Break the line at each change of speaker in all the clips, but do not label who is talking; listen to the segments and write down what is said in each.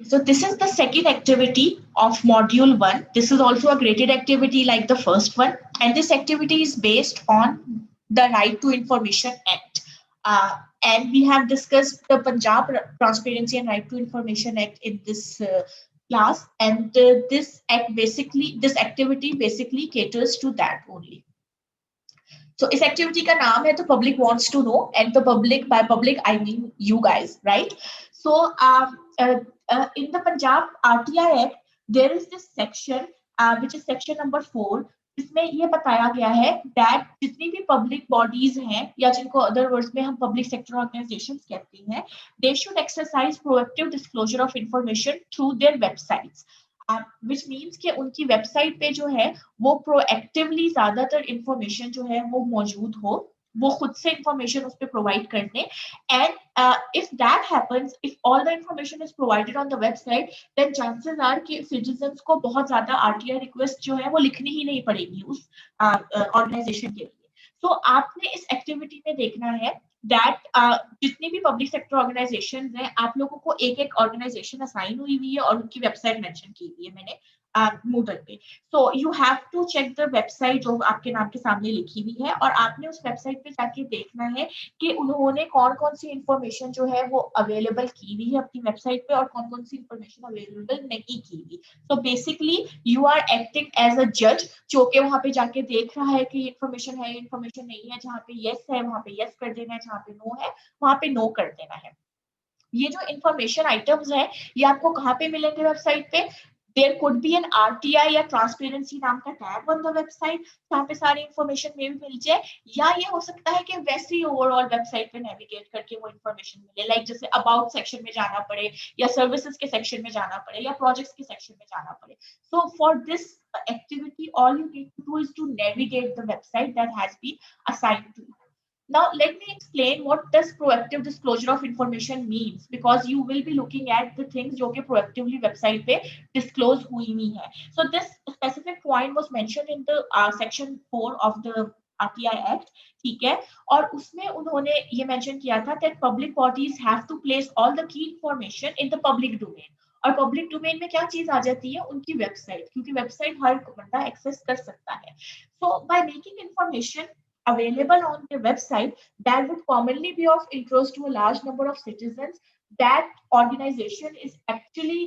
So this is the second activity of module 1. This is also a graded activity like the first one, and this activity is based on the Right to Information Act. And we have discussed the Punjab Transparency and Right to Information Act in this class, and this activity basically caters to that only. So इस activity का नाम है तो public wants to know, and the public, by public I mean you guys, right? So in the Punjab RTI Act there is this section which is section number 4, जिसमें ये बताया गया है that जितनी भी पब्लिक बॉडीज हैं या जिनको अदर वर्ड्स में हम पब्लिक सेक्टर ऑर्गेनाइजेशंस कहते हैं, they should exercise proactive disclosure of information through their websites. Which means कि उनकी वेबसाइट पे जो है वो प्रोएक्टिवली ज्यादातर इंफॉर्मेशन जो है वो मौजूद हो, वो खुद से इंफॉर्मेशन उस पर प्रोवाइड कर दें. And if that happens, if all the information is provided on the website, then chances are कि सिटीजंस को बहुत ज्यादा आरटीआई रिक्वेस्ट जो है वो लिखनी ही नहीं पड़ेगी उस ऑर्गेनाइजेशन के लिए. तो आपने इस एक्टिविटी में देखना है दैट जितनी भी पब्लिक सेक्टर ऑर्गेनाइजेशन हैं, आप लोगों को एक एक ऑर्गेनाइजेशन असाइन हुई हुई है और उनकी वेबसाइट मेंशन की हुई है मैंने मूडल पे. So you have to check the website जो आपके नाम के सामने लिखी हुई है, और आपने उस वेबसाइट पे जाके देखना है कि उन्होंने कौन कौन सी इंफॉर्मेशन जो है वो अवेलेबल की हुई है अपनी वेबसाइट पे और कौन कौन सी इंफॉर्मेशन अवेलेबल नहीं की हुई. So basically you are acting as a जज, जो कि वहां पे जाके देख रहा है कि इंफॉर्मेशन है, इंफॉर्मेशन नहीं है. जहाँ पे येस है वहां पे येस कर देना है, जहाँ पे नो है वहां पे नो कर देना है. ये जो इंफॉर्मेशन आइटम्स है ये आपको कहाँ पे मिलेंगे वेबसाइट पे? There could be an RTI या ट्रांसपेरेंसी नाम का टैब ऑन द वेबसाइट, जहाँ पे सारी इंफॉर्मेशन में भी मिल जाए. या ये हो सकता है कि वैसे ही ओवरऑल वेबसाइट पे नेविगेट करके वो इंफॉर्मेशन मिले, लाइक जैसे अबाउट सेक्शन में जाना पड़े या सर्विसेज के सेक्शन में जाना पड़े या प्रोजेक्ट्स के सेक्शन में जाना पड़े. So for this activity all you need to do is to navigate the website that has been assigned to you. Now, let me explain what does proactive disclosure of information means, because you will be looking at the things जो कि proactively website पे disclose हुई हुई है. So this specific point was mentioned in the section 4 of the RTI Act, ठीक है? और उसमें उन्होंने ये mention किया था that public bodies have to place all the key information in the public domain. और पब्लिक डोमेन में क्या चीज आ जाती है? उनकी वेबसाइट, क्योंकि वेबसाइट हर बंदा एक्सेस कर सकता है. So by making information available on their website that would commonly be of interest to a large number of citizens, that organization is actually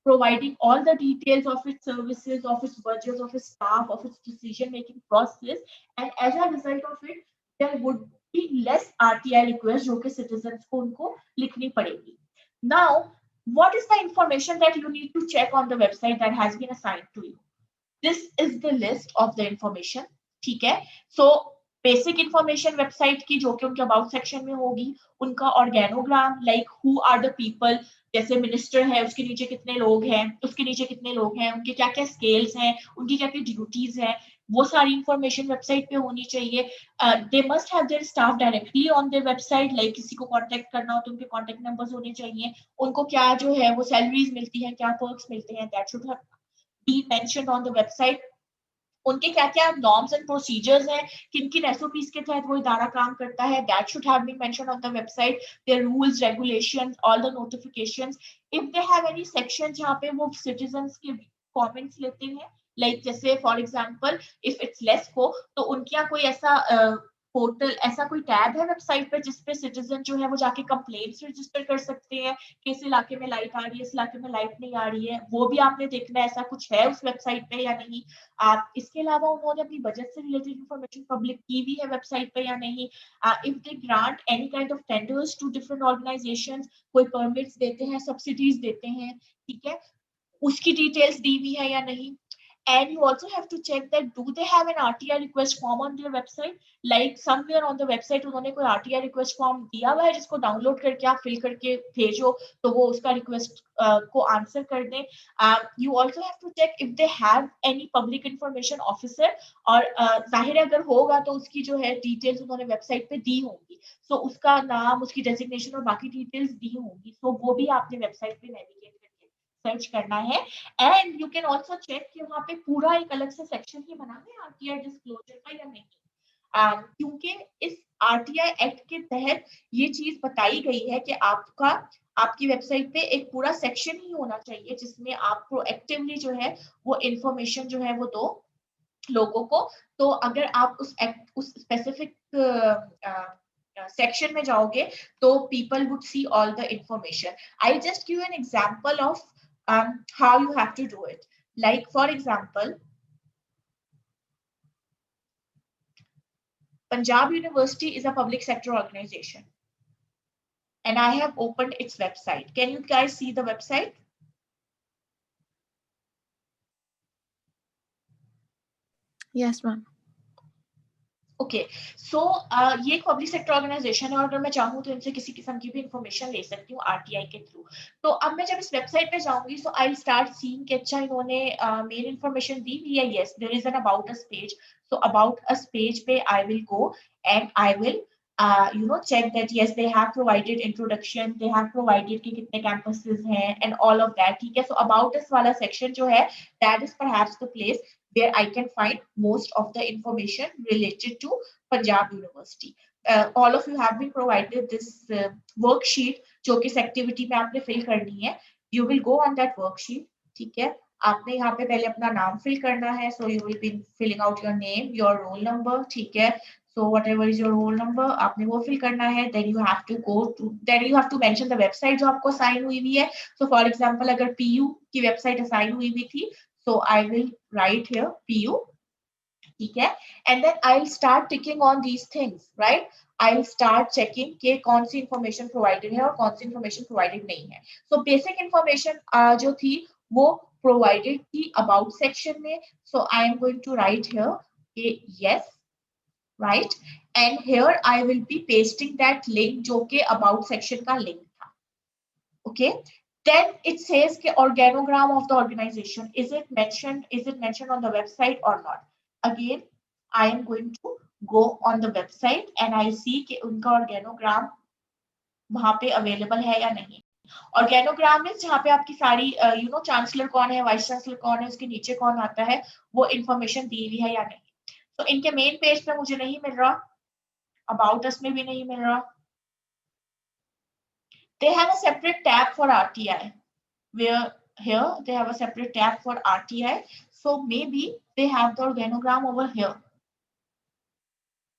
providing all the details of its services, of its budgets, of its staff, of its decision making process, and as a result of it there would be less RTI requests जो कि citizens को उनको लिखनी पड़ेगी. Now, what is the information that you need to check on the website that has been assigned to you? This is the list of the information, ठीक है? So basic information website की जो कि उनके अबाउट सेक्शन में होगी, उनका organogram, like who are the people, जैसे मिनिस्टर है उसके नीचे कितने लोग हैं, उसके नीचे कितने लोग हैं, उनके क्या क्या स्केल्स हैं, उनकी क्या क्या ड्यूटीज हैं, वो सारी इंफॉर्मेशन वेबसाइट पे होनी चाहिए. They must have their staff directly on their website, like किसी को कांटेक्ट करना हो तो उनके कांटेक्ट नंबर्स होने चाहिए. उनको क्या जो है वो सैलरीज मिलती हैं, क्या पर्क्स मिलते हैं, that should be mentioned on the website. उनके क्या क्या नॉर्म्स एंड प्रोसीजर्स हैं, किन किन एसओपीज के तहत वो इदारा काम करता है, that should have been mentioned on the website. Their rules, regulations, all the notifications. If they have any section जहाँ पे वो सिटीजंस के कमेंट्स लेते हैं, लाइक जैसे for example if it's LESCO, तो उनके यहाँ कोई ऐसा पोर्टल, ऐसा कोई टैब है वेबसाइट पर जिसपे सिटीजन जो है वो जाके कंप्लेंट्स रजिस्टर कर सकते हैं कि इस इलाके में लाइट आ रही है, इस इलाके में लाइट नहीं आ रही है, वो भी आपने देखना है ऐसा कुछ है उस वेबसाइट पे या नहीं. आप इसके अलावा उन्होंने अपनी बजट से रिलेटेड इंफॉर्मेशन पब्लिक की भी है वेबसाइट पे या नहीं. If they grant any kind of tenders to different organizations, कोई परमिट्स देते हैं, सब्सिडीज देते हैं, ठीक है, उसकी डिटेल्स दी हुई है या नहीं. And you also have to check that do they have an RTI request form on their website, like somewhere on the website उन्होंने कोई RTI request form दिया हुआ है जिसको डाउनलोड करके आप फिल करके भेजो तो वो उसका रिक्वेस्ट को आंसर कर दें. You also have to check if they have any public information officer, और जाहिर है अगर होगा तो उसकी जो है डिटेल्स उन्होंने वेबसाइट पे दी होंगी, सो उसका नाम, उसकी डेजिग्नेशन और बाकी डिटेल्स दी होंगी, सो वो भी आपने वेबसाइट पे नेविगेट सर्च करना है. And you can also check कि वहां पे पूरा एक अलग से सेक्शन ही बना है आरटीआई डिस्क्लोजर का या नहीं. क्योंकि इस RTI एक्ट के तहत ये चीज बताई गई है कि आपकी वेबसाइट पे एक पूरा सेक्शन ही होना चाहिए जिसमें आप प्रोएक्टिवली जो है वो इंफॉर्मेशन जो है वो दो लोगों को। तो अगर आप उस स्पेसिफिक सेक्शन में जाओगे तो people would see all the information. I'll just give you an example of how you have to do it. Like for example, Punjab University is a public sector organization and I have opened its website. Can you guys see the website?
Yes, ma'am.
Okay so ये एक public sector organisation है और अगर मैं चाहूँ तो इनसे किसी किस्म की भी इंफॉर्मेशन ले सकती हूँ RTI के थ्रू। तो अब मैं जब इस वेबसाइट पे जाऊंगी सो आई स्टार्ट सीइंग कि अच्छा इन्होंने मेन इंफॉर्मेशन दी हुई है। Yes there is an about us page. So about us page पे I will go and I will check that yes they have provided introduction, they have provided कि कितने campuses हैं and all of that। ठीक है, so about us वाला section जो है that is perhaps the place where I can find most of the information related to Punjab University. All of you have been provided this worksheet जो कि इस activity में आपने fill करनी है। You will go on that worksheet, ठीक है। आपने यहाँ पे पहले अपना नाम fill करना है, so you will be filling out your name, your roll number, ठीक है। So whatever is your roll number, आपने वो fill करना है। Then you have to mention the website जो आपको assign हुई है। So for example अगर PU की website assign हुई थी, so I will write here PU, ठीक है। And then I'll start ticking on these things, right? I'll start checking कि कौन सी information provided है और कौन सी information provided नहीं है। So basic information जो थी वो provided थी about section में। So I am going to write here कि yes, right? And here I will be pasting that link जो कि about section का link था, okay? Then it says कि organogram of the organization, is it mentioned on the website or not? Again, I am going to go on the website and I see कि उनका organogram वहां पे available है या नहीं। Organogram में जहाँ पे आपकी सारी चांसलर कौन है, वाइस चांसलर कौन है, उसके नीचे कौन आता है, वो इंफॉर्मेशन दी हुई है या नहीं। तो इनके मेन पेज पे मुझे नहीं मिल रहा, अबाउट अस में भी नहीं मिल रहा। They have a separate tab for RTI, where here they have a separate tab for RTI. So maybe they have the organogram over here.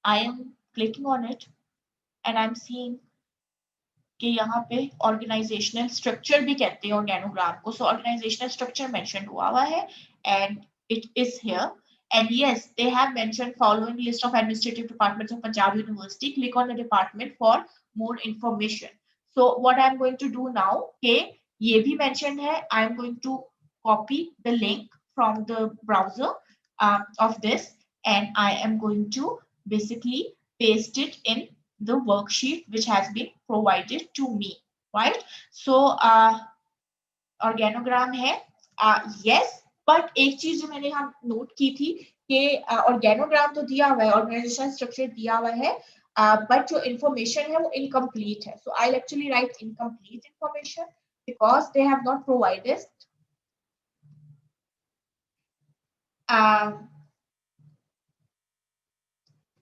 I am clicking on it and I'm seeing कि यहाँ पे organisational structure भी कहते हैं organogram को। सो organisational structure mention हुआ है and it is here. And yes, they have mentioned following list of administrative departments of Punjab University. Click on the department for more information. So what I'm going to do now, okay, ये भी mentioned है, I'm going to copy the link from the browser of this and I am going to basically paste it in the worksheet which has been provided to me, right? So organogram है, yes, but एक चीज जो मैंने यहाँ note की थी कि organogram तो दिया हुआ है, organizational structure दिया हुआ है, but जो information है वो incomplete है। So I'll actually write incomplete information because they have not provided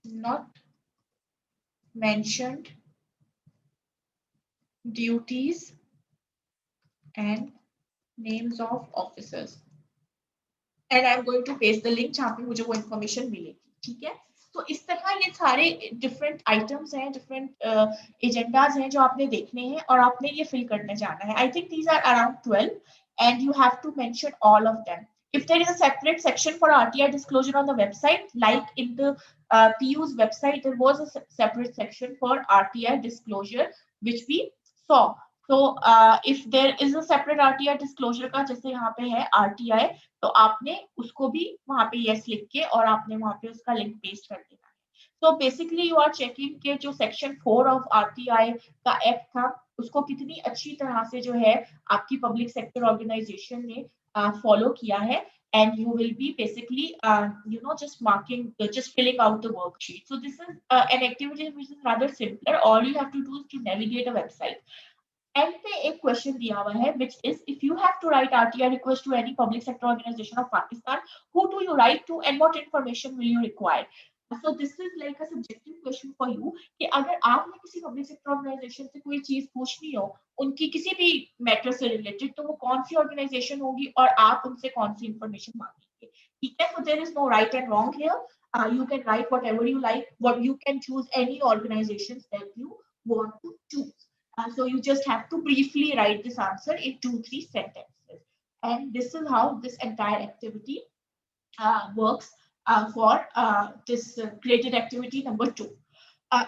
not mentioned duties and names of officers and I'm going to paste the link जहाँ पे मुझे वो information मिलेगी, ठीक है। तो इस तरह ये सारे different items हैं, different agendas हैं जो आपने देखने हैं और आपने ये fill करने जाना है। I think these are around 12 and you have to mention all of them. If there is a separate section for RTI disclosure on the website, like in the PU's website, there was a separate section for RTI disclosure which we saw. So if there is a separate RTI disclosure का जैसे यहाँ पे है RTI, तो आपने उसको भी वहां पे yes लिख के और आपने वहां पे उसका लिंक पेस्ट कर देना है। तो बेसिकली यू आर चेकिंग के जो सेक्शन 4 ऑफ RTI का एक्ट था उसको कितनी अच्छी तरह से जो है आपकी पब्लिक सेक्टर ऑर्गेनाइजेशन ने फॉलो किया है। And you will be basically just marking, just filling out the worksheet. So this is an activity which is rather simpler. All you have to do is to navigate a website. And पे एक question दिया हुआ है which is if you have to write RTI request to any public sector organization of Pakistan, who do you write to and what information will you require? So this is like a subjective question for you कि अगर आपने किसी public sector organisation से कोई चीज पूछनी हो उनकी किसी भी मैटर से रिलेटेड तो वो कौन सी ऑर्गेनाइजेशन होगी और आप उनसे कौन सी इंफॉर्मेशन मांगेंगे ठीक है so there is no right and wrong here you can write whatever you like what you can choose any organizations that you want to choose so you just have to briefly write this answer in 2-3 sentences and this is how this entire activity works for this graded activity number 2.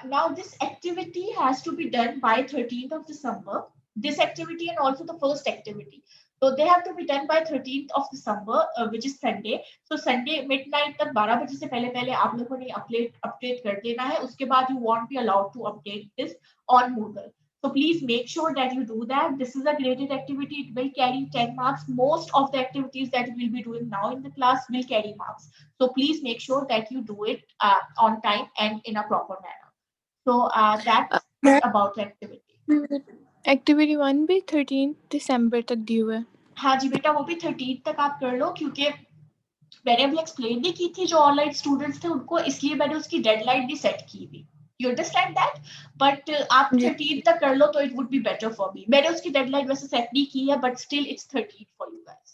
Now this activity has to be done by 13th of December. This activity and also the first activity. So they have to be done by 13th of December, which is Sunday. So Sunday midnight तक 12 बजे से पहले आप लोगों ने update कर देना है. उसके बाद you won't be allowed to update this on Moodle. So please make sure that you do that. This is a graded activity. It will carry 10 marks. Most of the activities that we will be doing now in the class will carry marks. So please make sure that you do it on time and in a proper manner. So that's about the activity.
Activity 1 भी 13 दिसंबर तक दी हुआ है.
हाँ जी बेटा वो भी 13 तक आप कर लो क्योंकि मैंने अभी एक्सप्लेन भी की थी जो ऑनलाइन स्टूडेंट्स थे उनको इसलिए मैंने उसकी डेडलाइन भी सेट की थी यू अंडरस्टैंड दैट बट आप 13 तक कर लो तो it would be better for me मैंने उसकी डेडलाइन वैसे सेट नहीं की है but still it's 13 for you guys